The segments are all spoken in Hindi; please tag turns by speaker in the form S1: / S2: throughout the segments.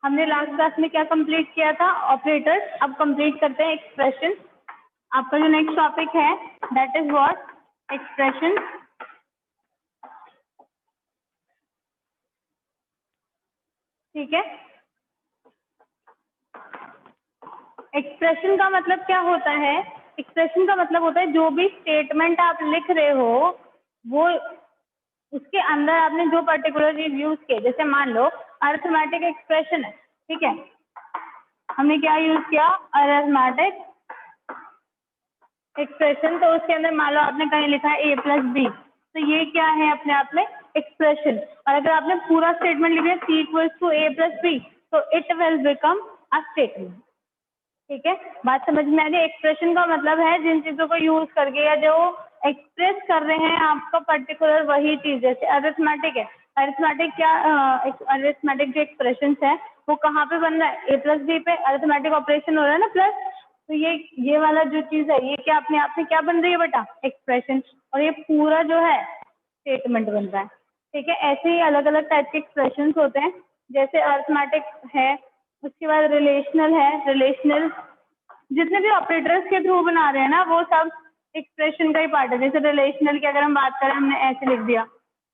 S1: हमने लास्ट क्लास में क्या कंप्लीट किया था? ऑपरेटर्स। अब कंप्लीट करते हैं एक्सप्रेशन। आपका जो नेक्स्ट टॉपिक है दैट इज व्हाट? एक्सप्रेशन। ठीक है, एक्सप्रेशन का मतलब क्या होता है? एक्सप्रेशन का मतलब होता है जो भी स्टेटमेंट आप लिख रहे हो वो उसके अंदर आपने जो पर्टिकुलर चीज यूज किया, जैसे मान लो अरिथमेटिक एक्सप्रेशन है, ठीक है, हमने क्या यूज किया? Arithmetic expression. तो उसके अंदर मान लो आपने कहीं लिखा है a प्लस बी, तो ये क्या है अपने आप में? एक्सप्रेशन। और अगर आपने पूरा स्टेटमेंट लिख दिया c equals to a plus B, तो it will become a statement. ठीक है, बात समझ में आ रही है? एक्सप्रेशन का मतलब है जिन चीजों को यूज करके या जो एक्सप्रेस कर रहे हैं आपका पर्टिकुलर वही चीज। जैसे अरिथमेटिक है, अरिथमेटिक क्या अरिथमेटिक जो एक्सप्रेशन है वो कहाँ पे बन रहा है? ए प्लस बी पे अरिथमेटिक ऑपरेशन हो रहा है ना, प्लस। तो ये वाला जो चीज है ये क्या अपने आप में क्या बन रही है बेटा? एक्सप्रेशन। और ये पूरा जो है स्टेटमेंट बन रहा है। ठीक है, ऐसे ही अलग अलग टाइप के एक्सप्रेशन होते हैं। जैसे अरिथमेटिक है, उसके बाद रिलेशनल है। रिलेशनल जितने भी ऑपरेटर्स के थ्रू बना रहे हैं ना वो सब एक्सप्रेशन का ही पार्ट है। जैसे रिलेशनल की अगर हम बात करें, हमने ऐसे लिख दिया,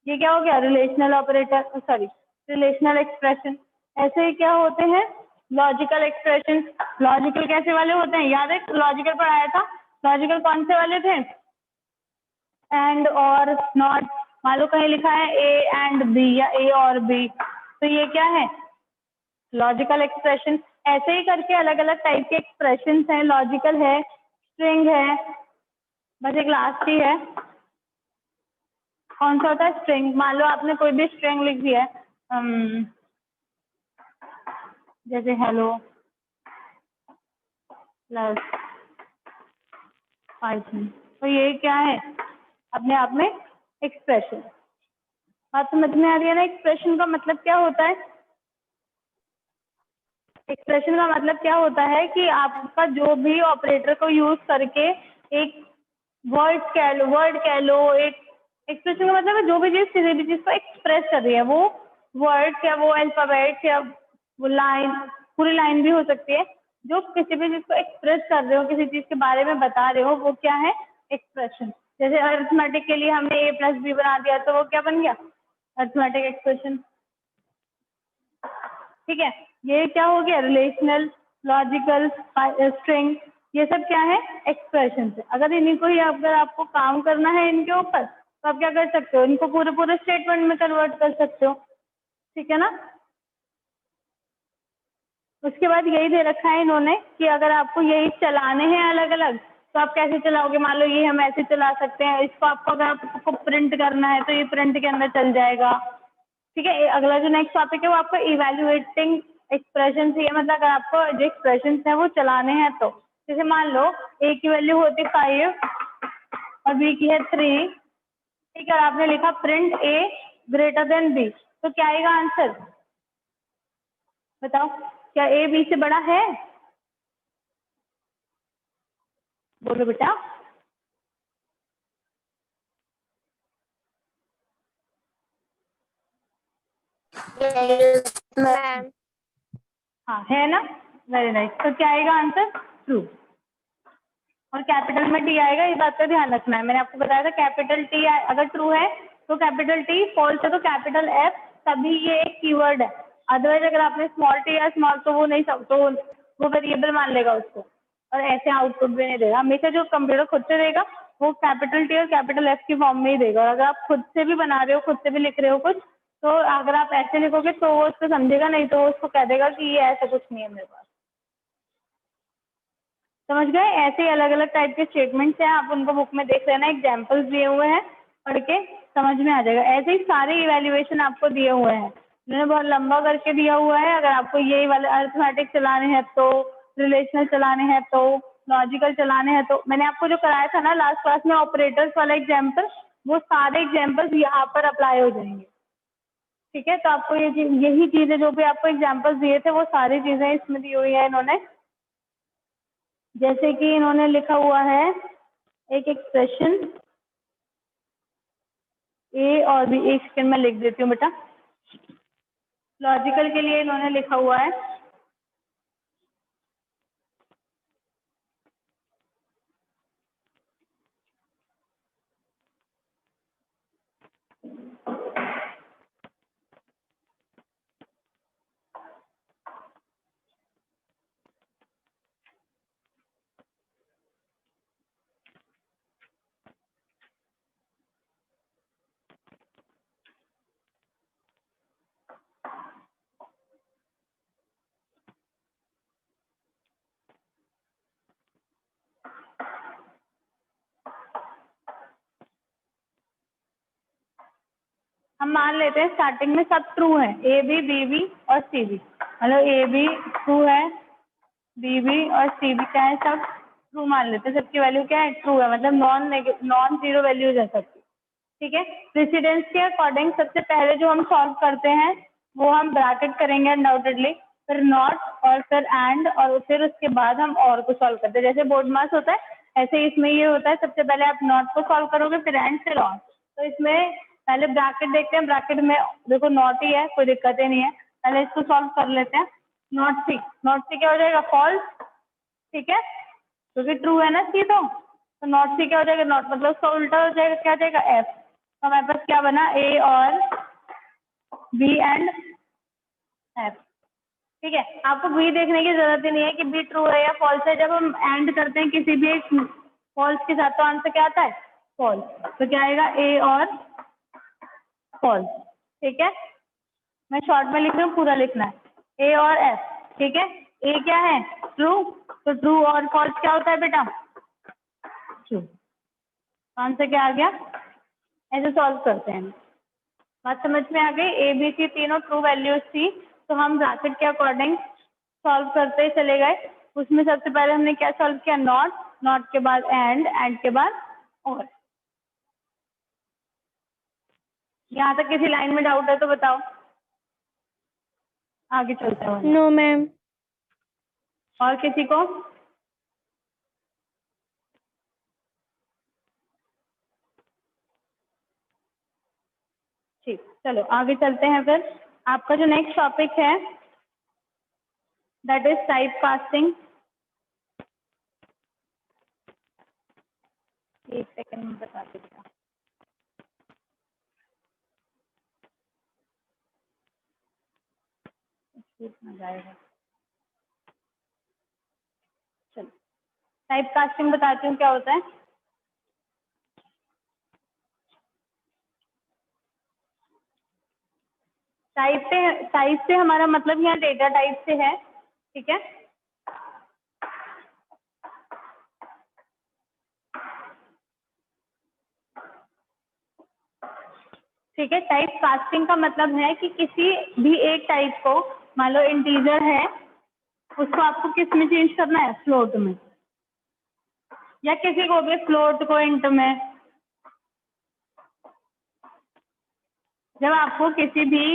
S1: ये क्या हो गया? Relational operator, sorry relational expression. ऐसे ही क्या होते हैं? Logical expression. लॉजिकल कैसे वाले होते हैं? याद है लॉजिकल पढ़ाया था? लॉजिकल कौन से वाले थे? एंड और नॉट। मान लो कहीं लिखा है ए एंड बी या ए और बी, तो ये क्या है? Logical expression. ऐसे ही करके अलग अलग टाइप के एक्सप्रेशन हैं। लॉजिकल है, स्ट्रिंग है, बस एक लास्ट ही है। कौन सा होता है? स्ट्रिंग। मान लो आपने कोई भी स्ट्रिंग लिख दिया है, जैसे हेलो प्लस पाइथन, तो ये क्या है अपने आप में? एक्सप्रेशन। बात समझ में आ रही है ना? एक्सप्रेशन का मतलब क्या होता है? एक्सप्रेशन का मतलब क्या होता है कि आपका जो भी ऑपरेटर को यूज करके एक वर्ड कह लो, एक एक्सप्रेशन का मतलब है जो भी चीज किसी भी चीज को एक्सप्रेस कर रही है, वो वर्ड या वो अल्फाबेट या वो लाइन, पूरी लाइन भी हो सकती है। जो किसी भी चीज को एक्सप्रेस कर रहे हो, किसी चीज के बारे में बता रहे हो, वो क्या है? एक्सप्रेशन। जैसे अरिथमेटिक के लिए हमने ए प्लस बी बना दिया, तो वो क्या बन गया? Arithmetic expression. ठीक है, ये क्या हो गया? रिलेशनल, लॉजिकल, स्ट्रिंग, ये सब क्या है? एक्सप्रेशन है। अगर इन्हीं को ही अगर आपको काम करना है इनके ऊपर, तो आप क्या कर सकते हो? इनको पूरे पूरे स्टेटमेंट में कन्वर्ट कर सकते हो। ठीक है ना? उसके बाद यही दे रखा है इन्होंने कि अगर आपको यही चलाने हैं अलग अलग, तो आप कैसे चलाओगे? मान लो ये हम ऐसे चला सकते हैं, इसको आपको अगर आपको प्रिंट करना है तो ये प्रिंट के अंदर चल जाएगा। ठीक है, अगला जो नेक्स्ट टॉपिक है वो आपका इवेल्युएटिंग एक्सप्रेशन है। मतलब अगर आपको जो एक्सप्रेशन है वो चलाने हैं, तो जैसे मान लो ए की वैल्यू होती 5 और बी की है 3। ठीक है, और आपने लिखा प्रिंट ए ग्रेटर देन बी, तो क्या आएगा आंसर? बताओ, क्या ए बी से बड़ा है? बोलो बेटा।
S2: मैम।
S1: हाँ है ना, वेरी नाइस। तो क्या आएगा आंसर? ट्रू। और कैपिटल में टी आएगा, ये बात का ध्यान रखना है। मैंने आपको बताया था कैपिटल टी अगर ट्रू है तो कैपिटल टी, फॉल्स है तो कैपिटल एफ, तभी ये एक कीवर्ड है। अदरवाइज अगर आपने स्मॉल टी या स्मॉल, तो वो नहीं सब, तो वो वेरिएबल मान लेगा उसको और ऐसे आउटपुट भी नहीं देगा। हमेशा जो कंप्यूटर खुद से देगा वो कैपिटल टी और कैपिटल एफ की फॉर्म में ही देगा। और अगर आप खुद से भी बना रहे हो, खुद से भी लिख रहे हो कुछ, तो अगर आप ऐसे लिखोगे तो वो उसको समझेगा नहीं, तो वो उसको कह देगा कि ये ऐसा कुछ नहीं है मेरे पास। समझ गए? ऐसे ही अलग अलग टाइप के स्टेटमेंट्स हैं, आप उनको बुक में देख लेना, एग्जाम्पल्स दिए हुए हैं, पढ़ के समझ में आ जाएगा। ऐसे ही सारे इवेल्युएशन आपको दिए हुए हैं, मैंने बहुत लंबा करके दिया हुआ है। अगर आपको यही वाले अरिथमेटिक चलाने हैं, तो रिलेशनल चलाने हैं, तो लॉजिकल चलाने हैं, तो मैंने आपको जो कराया था ना लास्ट क्लास में ऑपरेटर्स वाला एग्जाम्पल, वो सारे एग्जाम्पल्स यहाँ पर अप्लाई हो जाएंगे। ठीक है, तो आपको यही चीजें जो भी आपको एग्जाम्पल्स दिए थे वो सारी चीजें इसमें दी हुई है इन्होंने। जैसे कि इन्होंने लिखा हुआ है एक एक्सप्रेशन ए और बी, एक सेकंड में लिख देती हूँ बेटा। लॉजिकल के लिए इन्होंने लिखा हुआ है हम मान लेते हैं स्टार्टिंग में सब ट्रू है, ए बी और सी बी, मतलब ए बी ट्रू है, बी और सी बी क्या है, सब ट्रू मान लेते हैं, सबकी वैल्यू क्या है, ट्रू है, मतलब नॉन जीरो वैल्यूज है सबकी। ठीक है, प्रेसिडेंस के अकॉर्डिंग सबसे पहले जो हम सॉल्व करते हैं वो हम ब्रैकेट करेंगे अनडाउटेडली, फिर नॉट और फिर एंड, और फिर उसके बाद हम और को सॉल्व करते हैं। जैसे बोर्ड मास होता है ऐसे इसमें ये होता है, सबसे पहले आप नॉट को सॉल्व करोगे, फिर एंड, फिर और। तो इसमें पहले ब्रैकेट देखते हैं, ब्रैकेट में देखो नॉट ही है, कोई दिक्कत ही नहीं है, पहले इसको सॉल्व कर लेते हैं। नॉट सी क्या हो जाएगा, फॉल्स। ठीक है, क्योंकि ट्रू है ना सी, तो नॉट सी क्या हो जाएगा, नॉट मतलब उसका उल्टा हो जाएगा, क्या हो जाएगा, एफ। तो हमारे पास क्या बना, ए और बी एंड एफ। ठीक है, आपको बी देखने की जरूरत ही नहीं है कि बी ट्रू है या फॉल्स है, जब हम एंड करते हैं किसी भी एक फॉल्स के साथ तो आंसर क्या आता है, फॉल्स। तो क्या आएगा, ए और फॉल्स। ठीक है, मैं शॉर्ट में लिख रही हूँ, पूरा लिखना है, ए और एफ। ठीक है, ए क्या है, ट्रू, तो ट्रू और फॉल्स क्या होता है बेटा, ट्रू। आंसर क्या आ गया, ऐसे सॉल्व करते हैं। बात समझ में आ गई, ए बी सी तीनों ट्रू वैल्यूज थी, तो हम ब्रैकेट के अकॉर्डिंग सॉल्व करते चले गए। उसमें सबसे पहले हमने क्या सॉल्व किया, नॉट, नॉट के बाद एंड के बाद और। यहाँ तक किसी लाइन में डाउट है तो बताओ, आगे चलते हैं।
S2: No ma'am.
S1: और किसी को, ठीक, चलो आगे चलते हैं। फिर आपका जो नेक्स्ट टॉपिक है दैट इज टाइप कास्टिंग। एक सेकंड में बता देता, जाएगा। चलो टाइप कास्टिंग बताती हूँ क्या होता है। टाइप से हमारा मतलब यहाँ डेटा टाइप से है। ठीक है, ठीक है, टाइप कास्टिंग का मतलब है कि किसी भी एक टाइप को, मान लो इंटीजर है, उसको आपको किस में चेंज करना है, फ्लोट में, या किसी को भी फ्लोट को इंट में। जब आपको किसी भी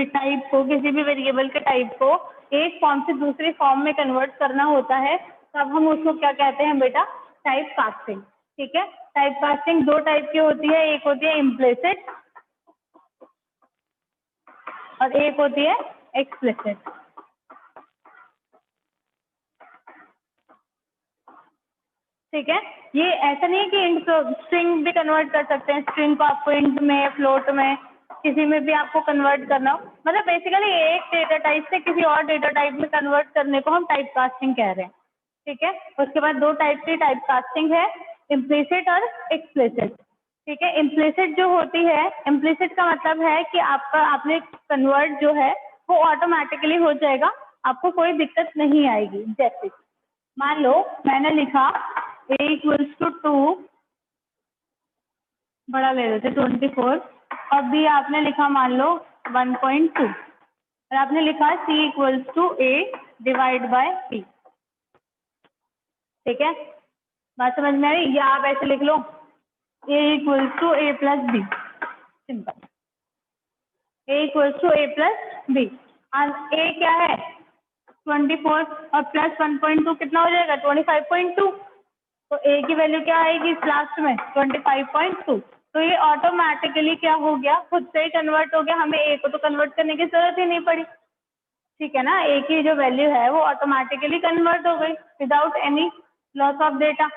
S1: टाइप को, किसी भी वेरिएबल के टाइप को एक फॉर्म से दूसरी फॉर्म में कन्वर्ट करना होता है, तब हम उसको क्या कहते हैं बेटा, टाइप कास्टिंग। ठीक है, टाइप कास्टिंग दो टाइप की होती है, एक होती है इम्प्लिसिट और एक होती है एक्सप्लिसिट। ठीक है, ये ऐसा नहीं है कि इंट स्ट्रिंग भी कन्वर्ट कर सकते हैं, स्ट्रिंग को आपको इंट में, फ्लोट में, किसी में भी आपको कन्वर्ट करना हो, मतलब बेसिकली एक डेटा टाइप से किसी और डेटा टाइप में कन्वर्ट करने को हम टाइप कास्टिंग कह रहे हैं। ठीक है, उसके बाद दो टाइप की टाइप कास्टिंग है, इम्प्लिसिट और एक्सप्लिसिट। ठीक है, इम्प्लिसिट जो होती है, इम्प्लिसिट का मतलब है कि आपने कन्वर्ट जो है वो ऑटोमेटिकली हो जाएगा, आपको कोई दिक्कत नहीं आएगी। जैसे मान लो मैंने लिखा a इक्वल्स टू 2, बड़ा ले लेते 24, और b आपने लिखा मान लो 1.2, और आपने लिखा c equals to a divide by b। ठीक है, बात समझ में आई, या आप ऐसे लिख लो a equals to a plus b, simple, a equals to a plus b। a क्या है 24 और प्लस 1.2 कितना हो जाएगा 25.2, तो a की वैल्यू क्या आएगी इस लास्ट में 25.2। तो ये ऑटोमेटिकली क्या हो गया, खुद से ही कन्वर्ट हो गया, हमें ए को तो कन्वर्ट करने की जरूरत ही नहीं पड़ी, ठीक है ना। ए की जो वैल्यू है वो ऑटोमेटिकली कन्वर्ट हो गई without any loss of data.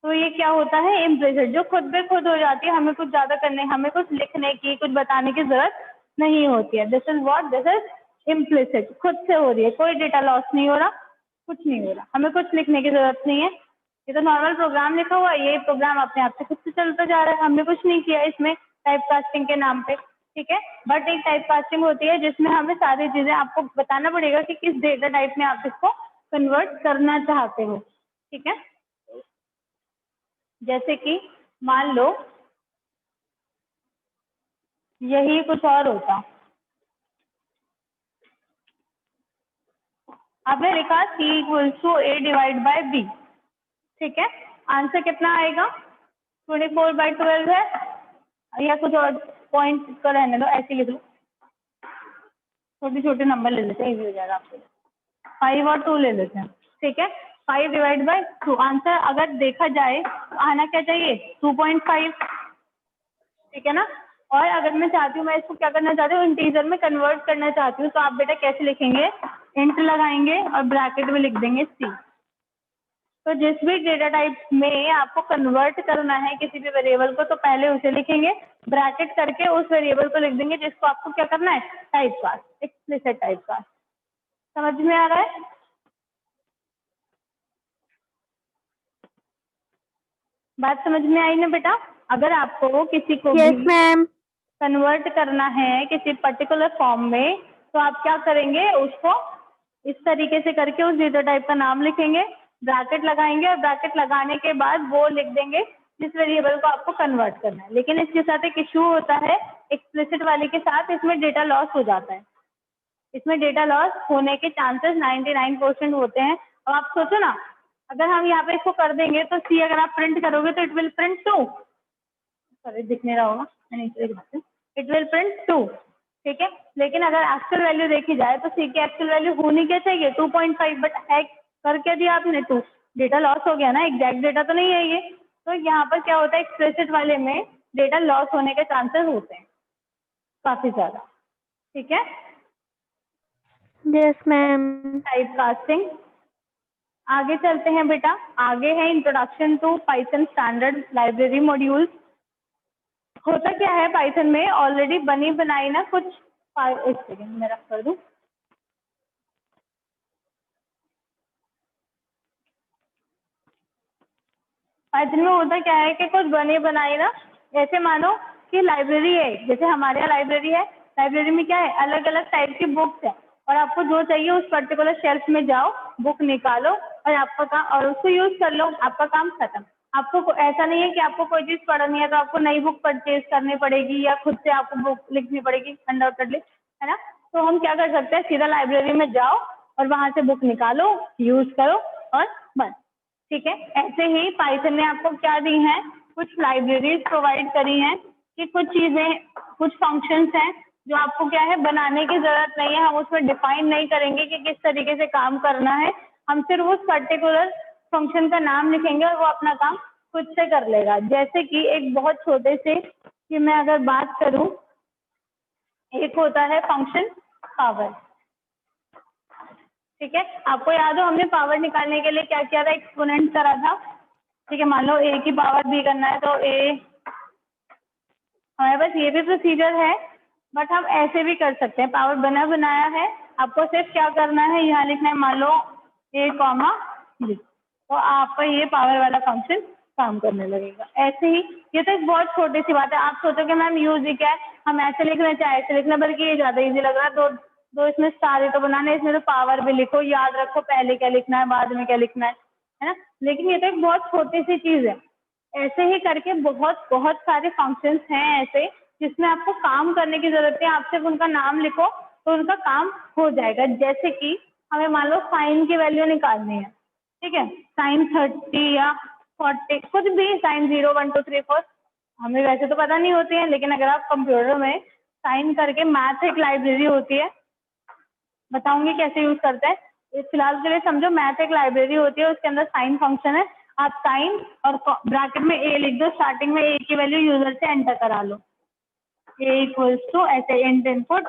S1: तो ये क्या होता है, इम्प्लिसिट, जो खुद पे खुद हो जाती है, हमें कुछ ज्यादा करने, हमें कुछ लिखने की, कुछ बताने की जरूरत नहीं होती है। This is what, this is implicit, खुद से हो रही है, कोई डेटा लॉस नहीं हो रहा, कुछ नहीं हो रहा, हमें कुछ लिखने की जरूरत नहीं है। ये तो नॉर्मल प्रोग्राम लिखा हुआ है, ये प्रोग्राम अपने आप से खुद से चलता जा रहा है, हमने कुछ नहीं किया इसमें टाइप कास्टिंग के नाम पे, ठीक है। बट एक टाइप कास्टिंग होती है जिसमें हमें सारी चीजें आपको बताना पड़ेगा कि किस डेटा टाइप में आप इसको कन्वर्ट करना चाहते हो, ठीक है। जैसे कि मान लो यही कुछ और होता, आपने लिखा C equals to A divide by B, ठीक है। आंसर कितना आएगा, 24/12 है, या कुछ और पॉइंट का रहने दो, ऐसे लिख लो, छोटे छोटे नंबर ले लेते हैं, इजी हो जाएगा आपके लिए। 5 और 2 ले लेते हैं, ठीक है। 5 डिवाइड बाय 2, आंसर अगर देखा जाए तो आना क्या चाहिए, 2.5, ठीक है ना। और अगर मैं चाहती हूँ, मैं इसको क्या करना चाहती हूँ, इंटीजर में कन्वर्ट करना चाहती हूँ, तो आप बेटा कैसे लिखेंगे, इंट लगाएंगे और ब्रैकेट में लिख देंगे C। तो जिस भी डेटा टाइप में आपको कन्वर्ट करना है किसी भी वेरिएबल को, तो पहले उसे लिखेंगे, ब्रैकेट करके उस वेरिएबल को लिख देंगे जिसको आपको क्या करना है, type cast, explicit type cast. समझ में आ रहा है, बात समझ में आई ना बेटा। अगर आपको किसी को
S2: यस
S1: भी
S2: मैम।
S1: कन्वर्ट करना है किसी पर्टिकुलर फॉर्म में, तो आप क्या करेंगे, उसको इस तरीके से करके उस डेटा टाइप का नाम लिखेंगे, ब्रैकेट लगाएंगे और ब्रैकेट लगाने के बाद वो लिख देंगे जिस वेरिएबल को आपको कन्वर्ट करना है। लेकिन इसके साथ एक इशू होता है, एक्सप्लिसिट वाले के साथ, इसमें डेटा लॉस हो जाता है, इसमें डेटा लॉस होने के चांसेस 99% होते हैं। अब आप सोचो ना, अगर हम यहाँ पे इसको कर देंगे तो C अगर आप प्रिंट करोगे तो इट विल प्रिंट 2, सॉरी दिख नहीं रहा होगा, इट विल प्रिंट 2, ठीक है। लेकिन अगर एक्चुअल वैल्यू देखी जाए तो C की एक्चुअल वैल्यू होनी क्या चाहिए, 2.5, बट है कर क्या दिया आपने, 2, डेटा लॉस हो गया ना, एग्जैक्ट डेटा तो नहीं है ये। तो यहाँ पर क्या होता है, एक्सप्लिसिट वाले में डेटा लॉस होने के चांसेस होते हैं काफी ज्यादा, ठीक है।
S2: Yes ma'am.
S1: टाइप कास्टिंग, आगे चलते हैं बेटा, आगे है introduction to Python standard library modules. होता क्या है पाइथन में, ऑलरेडी बनी बनाई ना कुछ, एक सेकेंड मैं रख कर दूं, पाइथन में होता क्या है कि कुछ बनी बनाई ना, ऐसे मानो कि लाइब्रेरी है, जैसे हमारे यहाँ लाइब्रेरी है, लाइब्रेरी में क्या है, अलग अलग टाइप की बुक्स है, और आपको जो चाहिए उस पर्टिकुलर शेल्फ में जाओ, बुक निकालो और आपका काम, और उसको यूज कर लो, आपका काम खत्म। आपको ऐसा नहीं है कि आपको कोई चीज पढ़नी है तो आपको नई बुक परचेज करनी पड़ेगी या खुद से आपको बुक लिखनी पड़ेगी, अंडर कर ले, है ना। तो हम क्या कर सकते हैं, सीधा लाइब्रेरी में जाओ और वहां से बुक निकालो, यूज करो और बस, ठीक है। ऐसे ही पाइथन ने आपको क्या दी है, कुछ लाइब्रेरीज प्रोवाइड करी हैं कि कुछ चीजें, कुछ फंक्शंस हैं जो आपको क्या है बनाने की जरूरत नहीं है, हम उसमें डिफाइन नहीं करेंगे कि किस तरीके से काम करना है, हम सिर्फ उस पर्टिकुलर फंक्शन का नाम लिखेंगे और वो अपना काम खुद से कर लेगा। जैसे कि एक बहुत छोटे से, कि मैं अगर बात करूं, एक होता है फंक्शन पावर, ठीक है। आपको याद हो हमने पावर निकालने के लिए क्या किया था, एक्सपोनेंट करा था, ठीक है। मान लो A की पावर B करना है तो A, हमारे पास ये भी प्रोसीजर है, बट हम ऐसे भी कर सकते हैं, पावर बना बनाया है, आपको सिर्फ क्या करना है, यहाँ लिखना है मान लो A, B, तो आपका ये पावर वाला फंक्शन काम करने लगेगा। ऐसे ही ये तो एक बहुत छोटी सी बात है, आप सोचोगे मैम यूज ही क्या है, हम ऐसे लिख रहे हैं चाहे ऐसे लिखना, बल्कि ये ज्यादा इजी लग रहा है, दो इसमें स्टार ही तो बनाने, इसमें तो पावर भी लिखो, याद रखो पहले क्या लिखना है बाद में क्या लिखना है ना। लेकिन ये तो एक बहुत छोटी सी चीज है। ऐसे ही करके बहुत बहुत सारे फंक्शंस हैं ऐसे जिसमें आपको काम करने की जरूरत है, आप सिर्फ उनका नाम लिखो तो उनका काम हो जाएगा। जैसे कि हमें मान लो साइन की वैल्यू निकालनी है, ठीक है, साइन 30 या 40, कुछ भी, साइन 0, 1, 2, 3, 4, हमें वैसे तो पता नहीं होती है, लेकिन अगर आप कंप्यूटर में साइन करके, मैथ एक लाइब्रेरी होती है, बताऊंगी कैसे यूज करते हैं, फिलहाल के लिए समझो मैथ एक लाइब्रेरी होती है, उसके अंदर साइन फंक्शन है, आप साइन और ब्रैकेट में ए लिख दो, स्टार्टिंग में ए की वैल्यू यूजर से एंटर करा लो, ए इक्वल्स टू ऐसे int input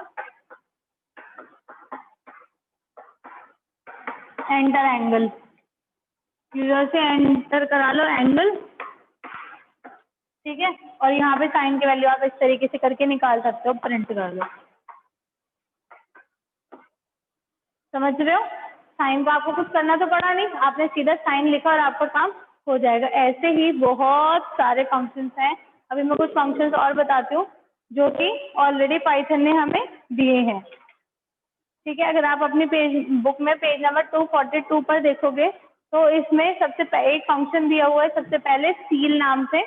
S1: enter angle, user से एंटर करा लो एंगल, ठीक है। और यहाँ पे साइन की वैल्यू आप इस तरीके से करके निकाल सकते हो, प्रिंट कर लो। समझ रहे हो? साइन का आपको कुछ करना तो पड़ा नहीं, आपने सीधा साइन लिखा और आपका काम हो जाएगा। ऐसे ही बहुत सारे फंक्शंस हैं। अभी मैं कुछ फंक्शंस और बताती हूँ जो कि ऑलरेडी पाइथन ने हमें दिए हैं, ठीक है। अगर आप अपनी बुक में पेज नंबर 242 पर देखोगे तो इसमें सबसे एक फंक्शन दिया हुआ है सबसे पहले सील नाम से।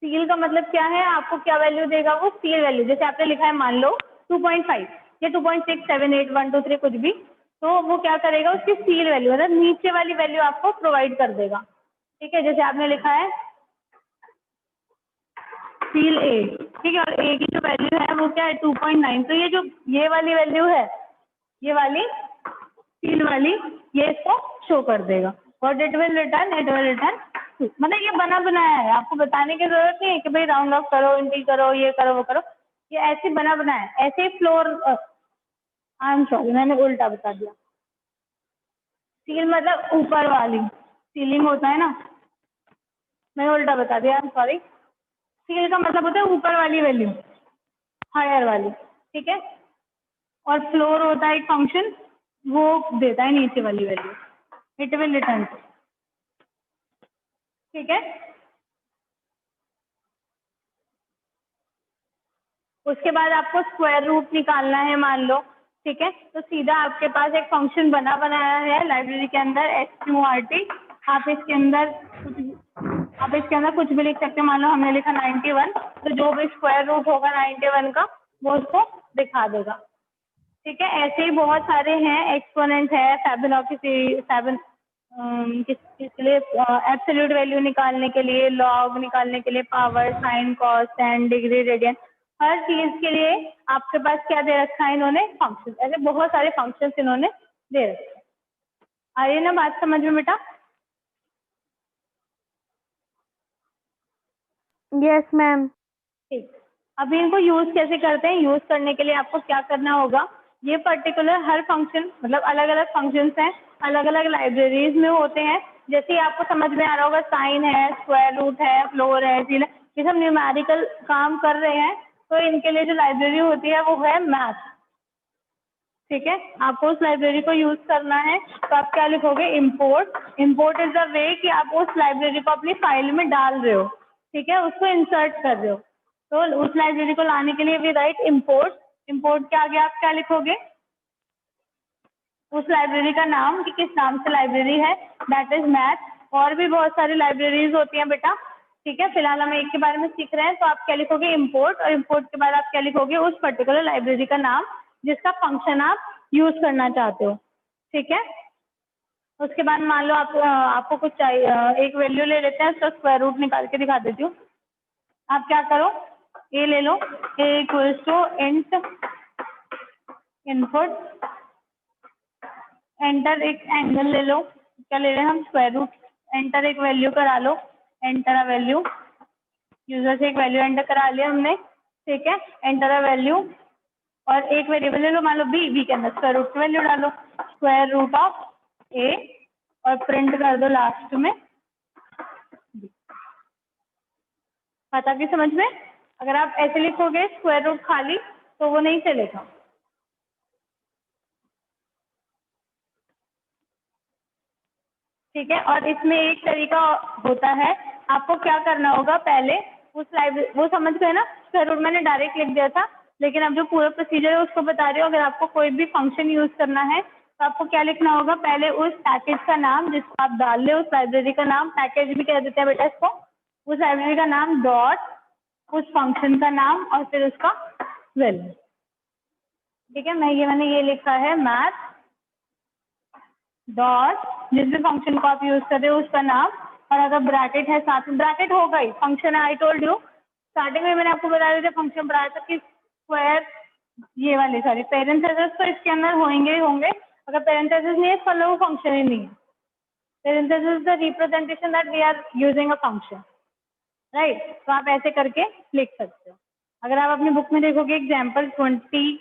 S1: सील का मतलब क्या है, आपको क्या वैल्यू देगा वो, सील वैल्यू। जैसे आपने लिखा है मान लो 2.5 या 2.6 7 8 1 2 3 कुछ भी, तो वो क्या करेगा, उसकी सील वैल्यू मतलब नीचे वाली वैल्यू आपको प्रोवाइड कर देगा, ठीक है। जैसे आपने लिखा है सील ए, ठीक है, और ए की जो वैल्यू है वो क्या है 2.9, तो ये जो ये वाली वैल्यू है, ये वाली सील वाली, ये इसको शो कर देगा। और इट विल रिटर्न 2, मतलब ये बना बनाया है, आपको बताने की जरूरत नहीं है कि भाई राउंड ऑफ करो, इंटी करो, ये करो वो करो, ये ऐसे बना बनाया है। ऐसे ही फ्लोर, आई एम सॉरी मैंने उल्टा बता दिया। सील मतलब ऊपर वाली, सीलिंग होता है ना, मैंने उल्टा बता दिया, आई एम सॉरी। सील का मतलब होता है ऊपर वाली वैल्यू, हायर वाली, ठीक है। और फ्लोर होता है एक फंक्शन, वो देता है नीचे वाली वैल्यू, इट विल रिटर्न, ठीक है। उसके बाद आपको स्क्वायर रूट निकालना है मान लो, ठीक है। तो सीधा आपके पास एक फंक्शन बना बनाया है लाइब्रेरी के अंदर SQRT, आप इसके अंदर कुछ भी लिख सकते हैं। मान लो हमने लिखा 91, तो जो भी स्क्वायर रूट होगा 91 का वो उसको दिखा देगा, ठीक है। ऐसे ही बहुत सारे हैं, एक्सपोनेंट है, किसके लिए, एब्सोल्यूट वैल्यू निकालने के लिए, लॉग निकालने के लिए, power, sine, cos, tan, degree, radian, हर चीज के लिए आपके पास क्या दे रखा है इन्होंने, फंक्शन। ऐसे बहुत सारे फंक्शंस इन्होंने दे रखे हैं। आ रही है ना बात समझ में बेटा?
S2: Yes ma'am.
S1: ठीक, अभी इनको यूज कैसे करते हैं, यूज करने के लिए आपको क्या करना होगा, ये पर्टिकुलर हर फंक्शन मतलब अलग अलग फंक्शंस हैं, अलग अलग लाइब्रेरीज में होते हैं। जैसे ही आपको समझ में आ रहा होगा, साइन है, स्क्वायर रूट है, फ्लोर है, सील है, ये सब न्यूमेरिकल काम कर रहे हैं, तो इनके लिए जो लाइब्रेरी होती है वो है मैथ, ठीक है। आपको उस लाइब्रेरी को यूज करना है, तो आप क्या लिखोगे, import. Import is the way कि आप उस लाइब्रेरी को अपनी फाइल में डाल रहे हो, ठीक है, उसको इंसर्ट कर रहे हो। तो उस लाइब्रेरी को लाने के लिए वी राइट इम्पोर्ट। इम्पोर्ट के आगे आप क्या लिखोगे, उस लाइब्रेरी का नाम कि किस नाम से लाइब्रेरी है, दैट इज मैथ। और भी बहुत सारी लाइब्रेरीज होती हैं बेटा, ठीक है। फिलहाल हम एक के बारे में सीख रहे हैं, तो आप क्या लिखोगे, इम्पोर्ट, और इम्पोर्ट के बाद आप क्या लिखोगे, उस पर्टिकुलर लाइब्रेरी का नाम जिसका फंक्शन आप यूज करना चाहते हो, ठीक है। उसके बाद मान लो आप आपको कुछ चाहिए, एक वैल्यू ले लेते हैं, उसका स्क्वायर रूट निकाल के दिखा देती हूँ। आप क्या करो, ए ले लो, A equals to int input enter, एक एंगल ले लो, क्या ले रहे हैं हम, स्क्वायर रूट, एंटर एक वैल्यू करा लो, एंटर अ वैल्यू, यूजर से एक वैल्यू एंटर करा लिया हमने, ठीक है। एंटर अ वैल्यू, और एक वेरिएबल ले लो, मान लो बी के अंदर स्क्वायर रूट की वैल्यू डालो, स्क्वायर रूट ऑफ ए, और प्रिंट कर दो लास्ट में। आता कि समझ में? अगर आप ऐसे लिखोगे स्क्वायर रूट खाली तो वो नहीं चलेगा, ठीक है। और इसमें एक तरीका होता है, आपको क्या करना होगा, पहले उस लाइब्रेरी, वो समझ गए ना, स्क्वायर रूट मैंने डायरेक्ट लिख दिया था, लेकिन अब जो पूरा प्रोसीजर है उसको बता रही हूँ। अगर आपको कोई भी फंक्शन यूज करना है तो आपको क्या लिखना होगा, पहले उस पैकेज का नाम जिसको आप डाल रहे हो, उस लाइब्रेरी का नाम, पैकेज भी कह देते हैं बेटा इसको, उस लाइब्रेरी का नाम डॉट उस फंक्शन का नाम और फिर उसका वैल्यू, ठीक है। मैंने ये लिखा है मैथ डॉट जिस भी फंक्शन को आप यूज कर रहे हो उसका नाम, और अगर ब्रैकेट है साथ में, ब्रैकेट होगा ही, फंक्शन है, आई टोल्ड यू स्टार्टिंग में मैंने आपको बता दिया था फंक्शन बनाया था कि स्क्वायर, ये वाले सॉरी पेरेंथेसिस तो इसके अंदर होंगे ही होंगे, अगर पेरेंथेसिस नहीं है इसका वो फंक्शन ही नहीं है, this is the representation that we are using a function, right. तो आप ऐसे करके लिख सकते हो। अगर आप अपनी बुक में देखोगे एग्जाम्पल 24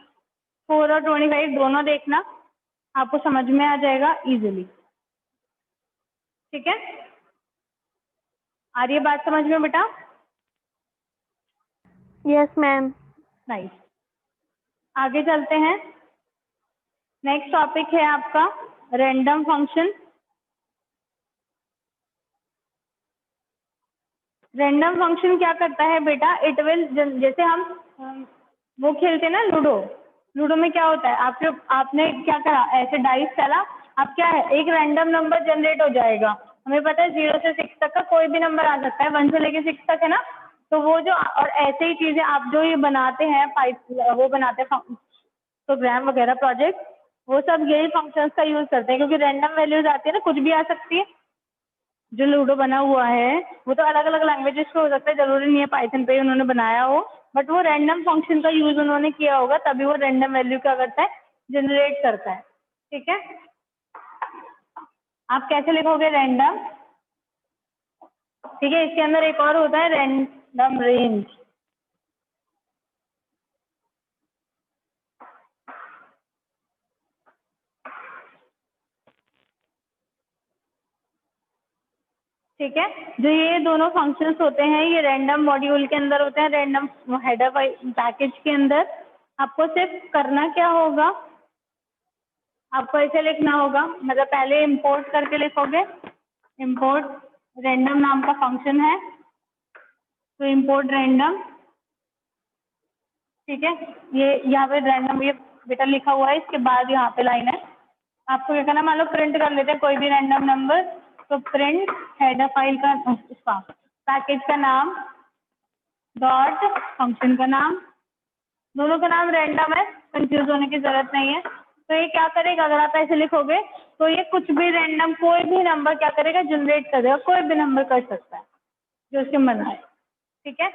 S1: और 25 दोनों देखना, आपको समझ में आ जाएगा इजीली। ठीक है, आ रही है बात समझ में बेटा?
S2: Yes ma'am.
S1: नाइस, आगे चलते हैं। नेक्स्ट टॉपिक है आपका रैंडम फंक्शन। रैंडम फंक्शन क्या करता है बेटा, इट विल, जैसे हम वो खेलते हैं ना लूडो, लूडो में क्या होता है, आपने क्या करा, ऐसे डाइस चला, अब क्या है, एक रैंडम नंबर जनरेट हो जाएगा। हमें पता है 0 से 6 तक का कोई भी नंबर आ सकता है, 1 से लेके 6 तक है ना। तो वो जो, और ऐसे ही चीजें आप जो ये बनाते हैं, वो बनाते हैं प्रोग्राम वगैरह प्रोजेक्ट, वो सब यही फंक्शंस का यूज करते हैं, क्योंकि रैंडम वैल्यूज आती है ना, कुछ भी आ सकती है। जो लूडो बना हुआ है वो तो अलग अलग लैंग्वेजेस पे हो सकता है, जरूरी नहीं है पाइथन पे ही उन्होंने बनाया हो, बट वो रैंडम फंक्शन का यूज उन्होंने किया होगा, तभी वो रैंडम वैल्यू क्या करता है, जनरेट करता है। ठीक है, आप कैसे लिखोगे रैंडम? ठीक है, इसके अंदर एक और होता है रैंडम रेंज। ठीक है, जो ये दोनों फंक्शंस होते हैं ये रैंडम मॉड्यूल के अंदर होते हैं, रैंडम हेडर पैकेज के अंदर। आपको सिर्फ करना क्या होगा, आपको ऐसे लिखना होगा, मतलब पहले इंपोर्ट करके लिखोगे, इंपोर्ट रैंडम नाम का फंक्शन है, तो इंपोर्ट रैंडम। ठीक है, ये यहाँ पे रैंडम ये बेटा लिखा हुआ है, इसके बाद यहाँ पे लाइन है, आपको क्या करना, मान लो प्रिंट कर लेते हैं कोई भी रैंडम नंबर, तो प्रिंट हेडर फाइल का उसका पैकेज का नाम डॉट फंक्शन का नाम, दोनों का नाम रैंडम है, कंफ्यूज होने की जरूरत नहीं है। तो ये क्या करेगा, अगर आप ऐसे लिखोगे तो ये कुछ भी रैंडम कोई भी नंबर क्या करेगा, जनरेट कर देगा, कोई भी नंबर कर सकता है जो उसके मन आए। ठीक है,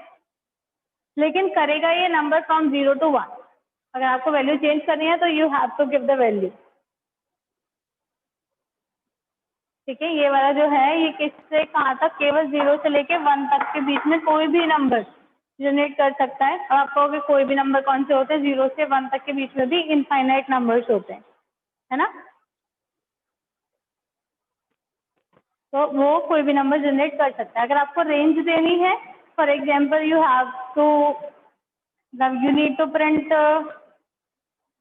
S1: लेकिन करेगा ये नंबर फ्रॉम 0 to 1। अगर आपको वैल्यू चेंज करनी है तो you have to give the value. ठीक है, ये वाला जो है ये किससे कहाँ तक, केवल 0 से लेके 1 तक के बीच में कोई भी नंबर जनरेट कर सकता है। और आप कहोगे कोई भी नंबर कौन से होते हैं, 0 से 1 तक के बीच में भी इनफाइनाइट नंबर्स होते हैं, है ना। तो वो कोई भी नंबर जनरेट कर सकता है। अगर आपको रेंज देनी है, for example you have to, you need to print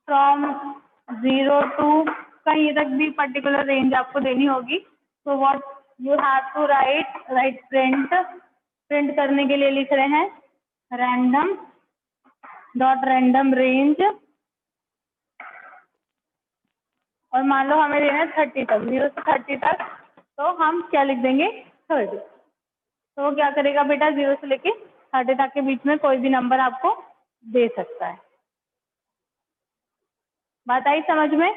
S1: from 0 to कहीं तक भी पर्टिकुलर रेंज आपको देनी होगी, तो what you have to write print करने के लिए लिख रहे हैं रैंडम डॉट रैंडम रेंज, और मान लो हमें देना है 30 तक, 0 से 30 तक, तो हम क्या लिख देंगे 30। तो वो क्या करेगा बेटा, 0 से लेके 30 तक के बीच में कोई भी नंबर आपको दे सकता है। बात आई समझ में?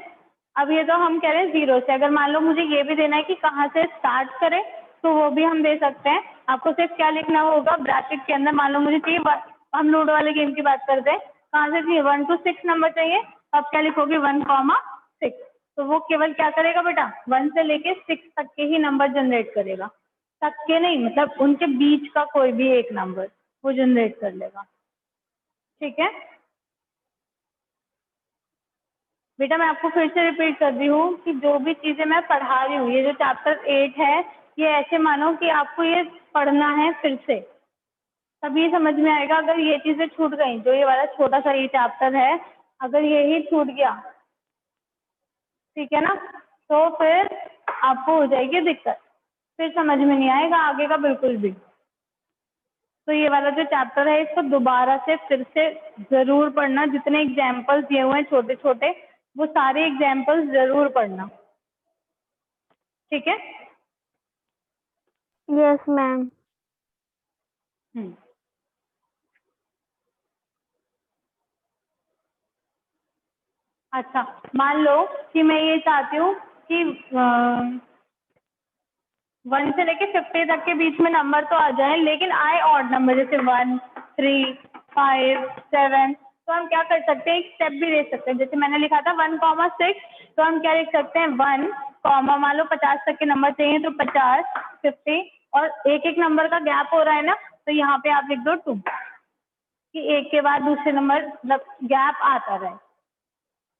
S1: अब ये तो हम कह रहे हैं 0 से, अगर मान लो मुझे ये भी देना है कि कहाँ से स्टार्ट करें, तो वो भी हम दे सकते हैं। आपको सिर्फ क्या लिखना होगा, ब्रैकेट के अंदर, मान लो मुझे चाहिए, हम लूडो वाले गेम की बात करते हैं, कहाँ से चाहिए, 1 to 6 नंबर चाहिए, तो आप क्या लिखोगे 1, 6। तो वो केवल क्या करेगा बेटा, 1 से लेके 6 तक के ही नंबर जनरेट करेगा, तक के नहीं, मतलब उनके बीच का कोई भी एक नंबर वो जनरेट कर लेगा। ठीक है बेटा, मैं आपको फिर से रिपीट कर रही हूँ कि जो भी चीजें मैं पढ़ा रही हूँ, ये जो चैप्टर 8 है, ये ऐसे मानो कि आपको ये पढ़ना है फिर से, तभी समझ में आएगा। अगर ये चीजें छूट गई, जो ये वाला छोटा सा ये चैप्टर है, अगर ये ही छूट गया, ठीक है ना, तो फिर आपको हो जाएगी दिक्कत, फिर समझ में नहीं आएगा आगे का बिल्कुल भी। तो ये वाला जो चैप्टर है इसको दोबारा से फिर से जरूर पढ़ना, जितने एग्जाम्पल्स दिए हुए हैं छोटे छोटे, वो सारे एग्जाम्पल्स जरूर पढ़ना। ठीक है,
S2: यस मैम।
S1: अच्छा, मान लो कि मैं ये चाहती हूँ कि 1 से लेके 50 तक के बीच में नंबर तो आ जाए, लेकिन आए ऑड नंबर, जैसे 1, 3, 5, 7, तो हम क्या कर सकते हैं, एक स्टेप भी दे सकते हैं। जैसे मैंने लिखा था 1,6, तो हम क्या लिख सकते हैं 1, मान लो 50 तक के नंबर चाहिए तो 50, 50 और एक एक नंबर का गैप हो रहा है ना, तो यहाँ पे आप लिख दो 2 कि एक के बाद दूसरे नंबर मतलब गैप आता रहे,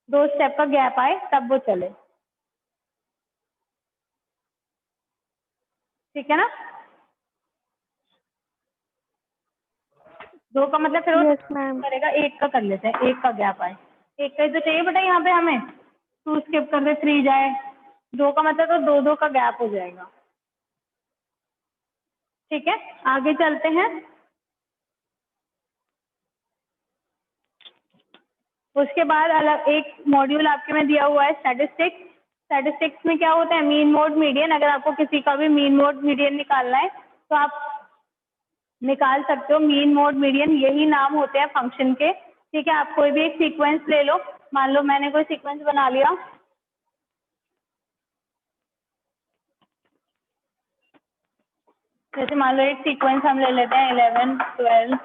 S1: 2 स्टेप का गैप आए तब वो चले। ठीक है ना? 2 का मतलब फिर वो
S2: यस मैम।
S1: करेगा, 1 का कर लेते हैं, 1 का गैप आए, 1 का ही तो चाहिए बेटा यहाँ पे हमें, 2 स्किप कर दे 3 जाए, 2 का मतलब तो 2 का गैप हो जाएगा। ठीक है, आगे चलते हैं। उसके बाद अलग एक मॉड्यूल आपके में दिया हुआ है स्टैटिस्टिक्स। स्टैटिस्टिक्स में क्या होता है, मीन मोड मीडियन। अगर आपको किसी का भी मीन मोड मीडियन निकालना है तो आप निकाल सकते हो। मीन मोड मीडियन यही नाम होते हैं फंक्शन के। ठीक है, आप कोई भी एक सीक्वेंस ले लो, मान लो मैंने कोई सीक्वेंस बना लिया, जैसे मान लो एक सीक्वेंस हम ले लेते हैं 11, 12,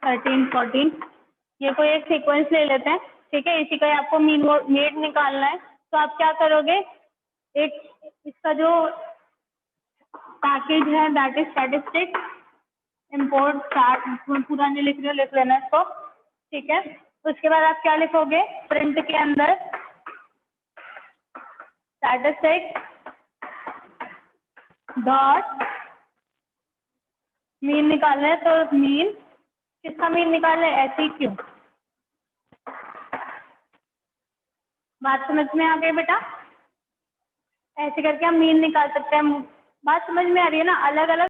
S1: 13, 14, ये कोई एक सीक्वेंस ले लेते हैं। ठीक है, इसी का ही आपको मीन निकालना है, तो आप क्या करोगे, एक इसका जो पैकेज है that is statistics, import start, पूरा नहीं लिख रहे हो, लिख लेना इसको। ठीक है, उसके बाद आप क्या लिखोगे, प्रिंट के अंदर स्टैटिस्टिक्स डॉट मीन निकालना है, तो मीन किसका मीन निकालना है, ऐसे ही क्यों। बात समझ में आ गई बेटा? ऐसे करके हम मीन निकाल सकते हैं। बात समझ में आ रही है ना? अलग अलग